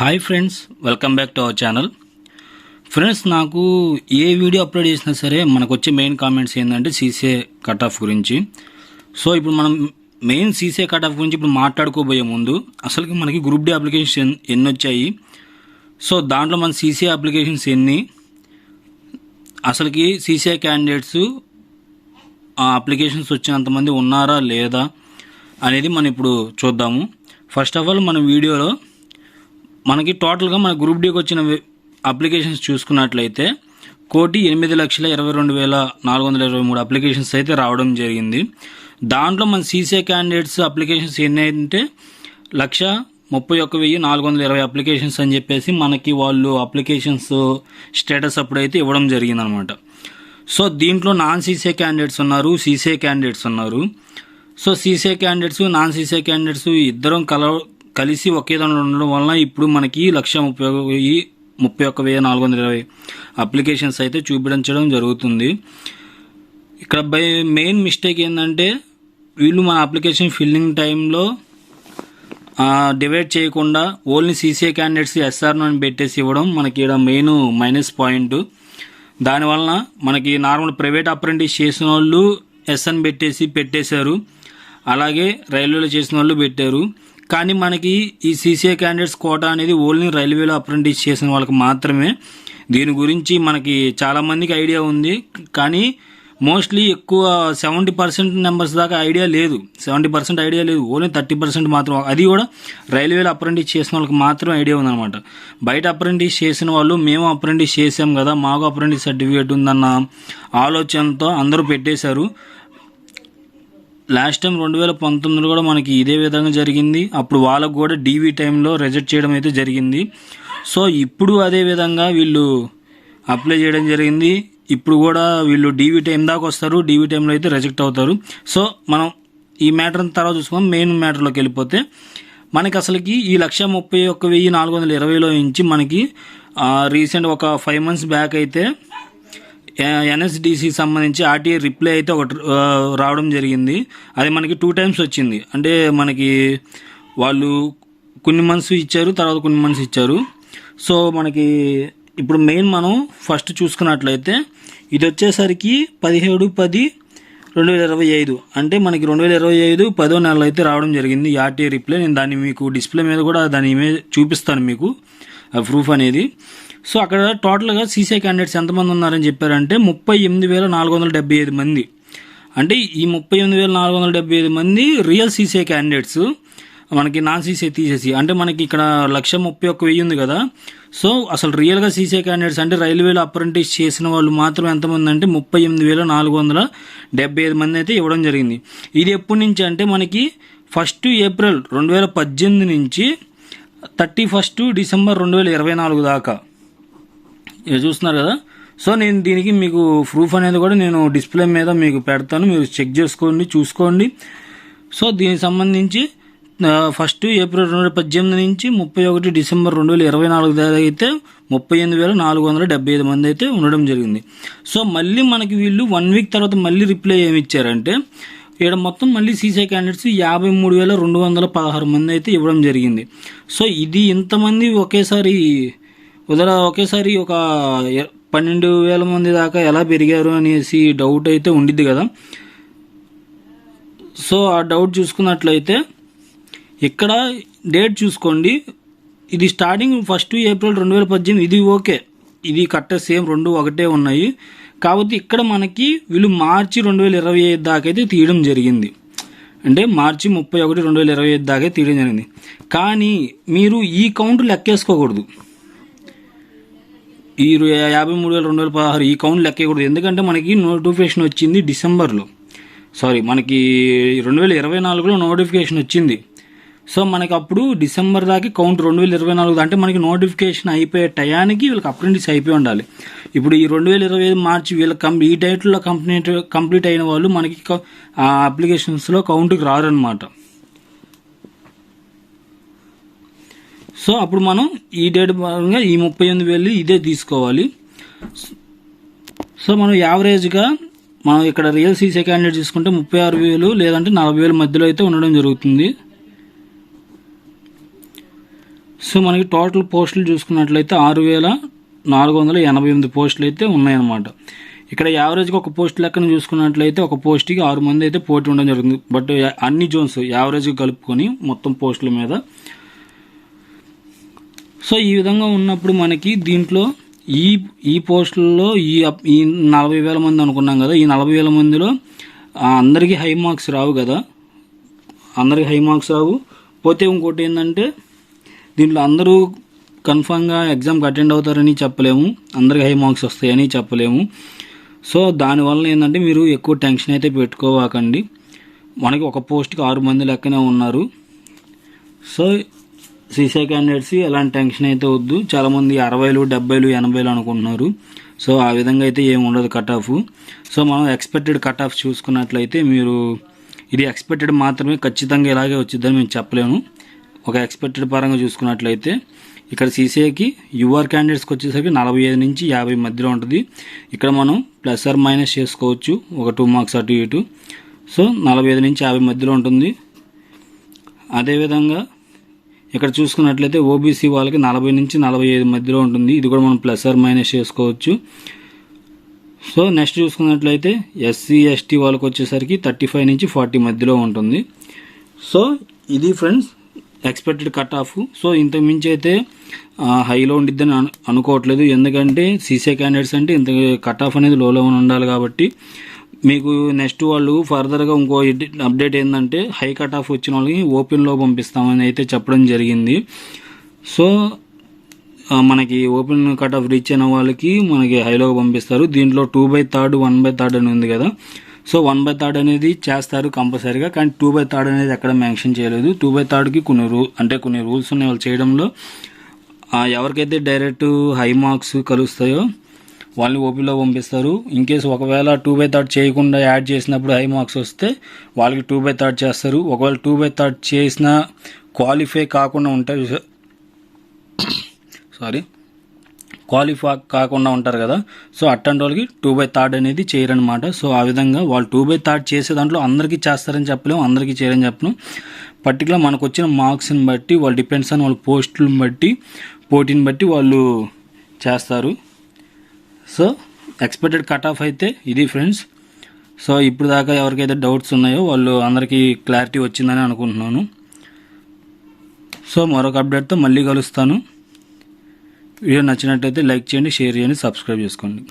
Hi friends, welcome back to our channel. Friends, నాకు ఏ video upload చేసినా సరే మనకు వచ్చే మెయిన్ కామెంట్స్ ఏంటంటే సీసీఏ కట్ ఆఫ్ గురించి. సో ఇప్పుడు మనం మెయిన్ సీసీఏ కట్ ఆఫ్ గురించి ఇప్పుడు మాట్లాడుకోబోయే ముందు అసలుకి మనకి గ్రూప్ డి అప్లికేషన్ ఎన్ని వచ్చాయి, సో దాంట్లో మన సీసీఏ అప్లికేషన్స్ ఎన్ని, అసలుకి సీసీఏ క్యాండిడేట్స్ ఆ అప్లికేషన్స్ వచ్చినంతమంది ఉన్నారా లేదా అనేది మనం ఇప్పుడు చూద్దాము. ఫస్ట్ ఆఫ్ ఆల్ మన వీడియోలో మనకి టోటల్గా మన గ్రూప్ డీకి వచ్చిన అప్లికేషన్స్ చూసుకున్నట్లయితే 1,8,22,423 అప్లికేషన్స్ అయితే రావడం జరిగింది. దాంట్లో మన సీసీఏ క్యాండిడేట్స్ అప్లికేషన్స్ ఎన్ని అంటే 1,31,420 అప్లికేషన్స్ అని చెప్పేసి మనకి వాళ్ళు అప్లికేషన్స్ స్టేటస్ అప్పుడైతే ఇవ్వడం జరిగిందనమాట. సో దీంట్లో నాన్ సీసీఏ క్యాండిడేట్స్ ఉన్నారు, సీసీఏ క్యాండిడేట్స్ ఉన్నారు. So CCA candidates non CCA candidates ఇద్దరం కలిసి ఒకే దాంట్లో ఉండడం వలన ఇప్పుడు మనకి 1,31,420 అప్లికేషన్స్ అయితే చూపించడం జరుగుతుంది. ఇక్కడ మెయిన్ మిస్టేక్ ఏంటంటే వీళ్ళు మన అప్లికేషన్ ఫిల్లింగ్ టైంలో డివైడ్ చేయకుండా ఓన్లీ సీసీఏ క్యాండిడేట్స్ ఎస్ఆర్ను అని పెట్టేసి ఇవ్వడం మనకి ఇక్కడ మెయిన్ మైనస్ పాయింట్. దానివలన మనకి నార్మల్ ప్రైవేట్ అప్రెంటిస్ చేసిన వాళ్ళు ఎస్ఎన్ పెట్టేశారు, అలాగే రైల్వేలో చేసిన వాళ్ళు పెట్టారు. కానీ మనకి ఈ సీసీఏ క్యాండిడేట్స్ కోటా అనేది ఓన్లీ రైల్వేలో అప్రెంటిస్ చేసిన వాళ్ళకి మాత్రమే. దీని గురించి మనకి చాలామందికి ఐడియా ఉంది, కానీ మోస్ట్లీ ఎక్కువ 70% నెంబర్స్ దాకా ఐడియా లేదు. 70% ఐడియా లేదు, ఓన్లీ 30% మాత్రం, అది కూడా రైల్వేలో అప్రెంటిస్ చేసిన వాళ్ళకి మాత్రం ఐడియా ఉందన్నమాట. బయట అప్రెంటిస్ చేసిన వాళ్ళు మేము అప్రెంటిస్ చేసాం కదా, మాకు అప్రెంటిస్ సర్టిఫికేట్ ఉందన్న ఆలోచనతో అందరూ పెట్టేశారు. లాస్ట్ టైం 2019 కూడా మనకి ఇదే విధంగా జరిగింది. అప్పుడు వాళ్ళకు కూడా డీవీ టైంలో రిజెక్ట్ చేయడం అయితే జరిగింది. సో ఇప్పుడు అదే విధంగా వీళ్ళు అప్లై చేయడం జరిగింది. ఇప్పుడు కూడా వీళ్ళు డీవీ టైం దాకా వస్తారు, డీవీ టైంలో అయితే రిజెక్ట్ అవుతారు. సో మనం ఈ మ్యాటర్ తర్వాత చూసుకొని మెయిన్ మ్యాటర్లోకి వెళ్ళిపోతే మనకి అసలుకి ఈ 1,31,420లో నుంచి మనకి రీసెంట్ ఒక 5 months బ్యాక్ అయితే ఎన్ఎస్డిసి సంబంధించి ఆర్టీఏ రిప్లై అయితే ఒకటి రావడం జరిగింది. అది మనకి 2 times వచ్చింది. అంటే మనకి వాళ్ళు కొన్ని మంత్స్ ఇచ్చారు, తర్వాత కొన్ని మంత్స్ ఇచ్చారు. సో మనకి ఇప్పుడు మెయిన్ మనం ఫస్ట్ చూసుకున్నట్లయితే ఇది వచ్చేసరికి 17/10/2025, అంటే మనకి 2025 10వ నెలలో అయితే రావడం జరిగింది ఈ ఆర్టీఏ రిప్లై. నేను దాన్ని మీకు డిస్ప్లే మీద కూడా దాని ఇమేజ్ చూపిస్తాను మీకు, ప్రూఫ్ అనేది. సో అక్కడ టోటల్గా సీసీఏ క్యాండిడేట్స్ ఎంతమంది ఉన్నారని చెప్పారంటే 38,475 మంది. అంటే ఈ 38,475 మంది రియల్ సీసీఏ క్యాండిడేట్స్, మనకి నాన్ సీసీఏ తీసేసి. అంటే మనకి ఇక్కడ 1,31,000 ఉంది కదా. సో అసలు రియల్గా సీసీఏ క్యాండిడేట్స్ అంటే రైల్వేలో అప్రెంటిస్ చేసిన వాళ్ళు మాత్రం ఎంతమంది అంటే 38,475 మంది అయితే ఇవ్వడం జరిగింది. ఇది ఎప్పటి నుంచి అంటే మనకి 1 April 2018 నుంచి 31 December 2024 దాకా చూస్తున్నారు కదా. సో నేను దీనికి మీకు ప్రూఫ్ అనేది కూడా నేను డిస్ప్లే మీద మీకు పెడతాను, మీరు చెక్ చేసుకోండి, చూసుకోండి. సో దీనికి సంబంధించి 1 April 2018 నుంచి 31 December 2024 దాకా అయితే 38,475 మంది అయితే ఉండడం జరిగింది. సో మళ్ళీ మనకి వీళ్ళు 1 week తర్వాత మళ్ళీ రిప్లై ఏమి ఇచ్చారంటే ఇక్కడ మొత్తం మళ్ళీ సీసీఏ క్యాండిడేట్స్ 53,216 మంది అయితే ఇవ్వడం జరిగింది. సో ఇది ఇంతమంది ఒకేసారి ఒక 12,000 మంది దాకా ఎలా పెరిగారు అనేసి డౌట్ అయితే ఉండిద్ది కదా. సో ఆ డౌట్ చూసుకున్నట్లయితే ఇక్కడ డేట్ చూసుకోండి. ఇది స్టార్టింగ్ 1 April 2018, ఇది ఓకే, ఇది కరెక్ట్, సేమ్ రెండు ఒకటే ఉన్నాయి. కాబట్టి ఇక్కడ మనకి వీళ్ళు మార్చి 2025 దాకా అయితే తీయడం జరిగింది. అంటే మార్చి 31, 2025 దాకా తీయడం జరిగింది. కానీ మీరు ఈ కౌంట్ లెక్కేసుకోకూడదు, ఈ 53,216 ఈ కౌంట్ లెక్కకూడదు. ఎందుకంటే మనకి నోటిఫికేషన్ వచ్చింది డిసెంబర్లో, మనకి 2024లో నోటిఫికేషన్ వచ్చింది. సో మనకి అప్పుడు డిసెంబర్ దాకా కౌంట్ 2024, అంటే మనకి నోటిఫికేషన్ అయిపోయే టయానికి వీళ్ళకి అప్రెంటిస్ అయిపోయి ఉండాలి. ఇప్పుడు ఈ 2025 మార్చి వీళ్ళకి ఈ డేట్లో కంప్లీట్ అయిన వాళ్ళు మనకి ఆ అప్లికేషన్స్లో కౌంట్కి రారనమాట. సో అప్పుడు మనం ఈ డేట్ పరంగా ఈ 38,000 ఇదే తీసుకోవాలి. సో మనం యావరేజ్గా మనం ఇక్కడ రియల్ సీసీఏ క్యాండిడేట్ తీసుకుంటే 36,000 లేదంటే 40,000 మధ్యలో అయితే ఉండడం జరుగుతుంది. సో మనకి టోటల్ పోస్టులు చూసుకున్నట్లయితే 6488 పోస్టులు అయితే ఉన్నాయన్నమాట. ఇక్కడ యావరేజ్గా ఒక పోస్ట్ లెక్కన చూసుకున్నట్లయితే ఒక పోస్ట్కి 6 మంది అయితే పోటీ ఉండడం జరుగుతుంది. బట్ అన్ని జోన్స్ యావరేజ్గా కలుపుకొని మొత్తం పోస్టుల మీద. సో ఈ విధంగా ఉన్నప్పుడు మనకి దీంట్లో ఈ పోస్టుల్లో ఈ 40,000 మంది అనుకున్నాం కదా, ఈ 40,000 మందిలో అందరికీ హై మార్క్స్ రావు కదా, అందరికి హై మార్క్స్ రావు. పోతే ఇంకోటి ఏంటంటే దీంట్లో అందరూ కన్ఫామ్గా ఎగ్జామ్కి అటెండ్ అవుతారని చెప్పలేము, అందరికి హై మార్క్స్ వస్తాయని చెప్పలేము. సో దానివల్ల ఏంటంటే మీరు ఎక్కువ టెన్షన్ అయితే పెట్టుకోవాకండి. మనకి ఒక పోస్ట్కి 6 మంది లెక్కనే ఉన్నారు. సో సీసీఐ క్యాండిడేట్స్ ఎలాంటి టెన్షన్ అయితే వద్దు. చాలామంది 60, 70, 80 అనుకుంటున్నారు. సో ఆ విధంగా అయితే ఏమి ఉండదు కట్ ఆఫ్. సో మనం ఎక్స్పెక్టెడ్ కట్ ఆఫ్ చూసుకున్నట్లయితే మీరు ఇది ఎక్స్పెక్టెడ్ మాత్రమే, ఖచ్చితంగా ఇలాగే వచ్చిందని మేము చెప్పలేము. ఒక ఎక్స్పెక్టెడ్ పరంగా చూసుకున్నట్లయితే ఇక్కడ సీసీఐకి యూఆర్ క్యాండిడేట్స్కి వచ్చేసరికి 45 నుంచి 50 మధ్యలో ఉంటుంది. ఇక్కడ మనం ప్లస్ ఆర్ మైనస్ చేసుకోవచ్చు, ఒక 2 మార్క్స్ అటు ఇటు. సో 45 నుంచి 50 మధ్యలో ఉంటుంది. అదేవిధంగా ఇక్కడ చూసుకున్నట్లయితే ఓబీసీ వాళ్ళకి 40 నుంచి 45 మధ్యలో ఉంటుంది. ఇది కూడా మనం ప్లస్ ఆర్ మైనస్ చేసుకోవచ్చు. సో నెక్స్ట్ చూసుకున్నట్లయితే ఎస్సీ ఎస్టీ వాళ్ళకి వచ్చేసరికి 35 నుంచి 40 మధ్యలో ఉంటుంది. సో ఇది friends expected cut off. So ఇంతకు మించి అయితే హైలో ఉండిద్దని అనుకోవట్లేదు. ఎందుకంటే సీసీఐ క్యాండిడేట్స్ అంటే ఇంత కట్ ఆఫ్ అనేది లోలో ఉండాలి కాబట్టి. మీకు నెక్స్ట్ వాళ్ళు ఫర్దర్గా ఇంకో అప్డేట్ ఏంటంటే హై కట్ ఆఫ్ వచ్చిన వాళ్ళకి ఓపెన్లో పంపిస్తామని అయితే చెప్పడం జరిగింది. సో మనకి ఓపెన్ కట్ ఆఫ్ రీచ్ అయిన వాళ్ళకి మనకి హైలోకి పంపిస్తారు. దీంట్లో 2/3, 1/3 అని ఉంది కదా. సో 1/3 అనేది చేస్తారు కంపల్సరీగా, కానీ 2/3 అనేది ఎక్కడ మెన్షన్ చేయలేదు. 2/3కి కొన్ని రూల్స్ ఉన్నాయి వాళ్ళు చేయడంలో. ఎవరికైతే డైరెక్ట్ హై మార్క్స్ కలుస్తాయో వాళ్ళని ఓపీలో పంపిస్తారు. ఇన్ కేసు ఒకవేళ 2/3 చేయకుండా యాడ్ చేసినప్పుడు హై మార్క్స్ వస్తే వాళ్ళకి 2/3 చేస్తారు. ఒకవేళ 2/3 చేసిన క్వాలిఫై కాకుండా ఉంటారు కదా, సో అట్టంటి వాళ్ళకి 2/3 అనేది చేయరనమాట. సో ఆ విధంగా వాళ్ళు 2/3 చేసే దాంట్లో అందరికీ చేస్తారని చెప్పలేము, అందరికీ చేయరని చెప్పను. పర్టికులర్ మనకు వచ్చిన మార్క్స్ని బట్టి వాళ్ళు డిపెండ్స్ ఆన్ వాళ్ళ పోస్టులను బట్టి, పోటీని బట్టి వాళ్ళు చేస్తారు. సో ఎక్స్పెక్టెడ్ కట్ ఆఫ్ అయితే ఇది ఫ్రెండ్స్. సో ఇప్పుడు దాకా ఎవరికైతే డౌట్స్ ఉన్నాయో వాళ్ళు అందరికీ క్లారిటీ వచ్చిందని అనుకుంటున్నాను. సో మరొక అప్డేట్తో మళ్ళీ కలుస్తాను. వీడియో నచ్చినట్టయితే లైక్ చేయండి, షేర్ చేయండి, సబ్స్క్రైబ్ చేసుకోండి.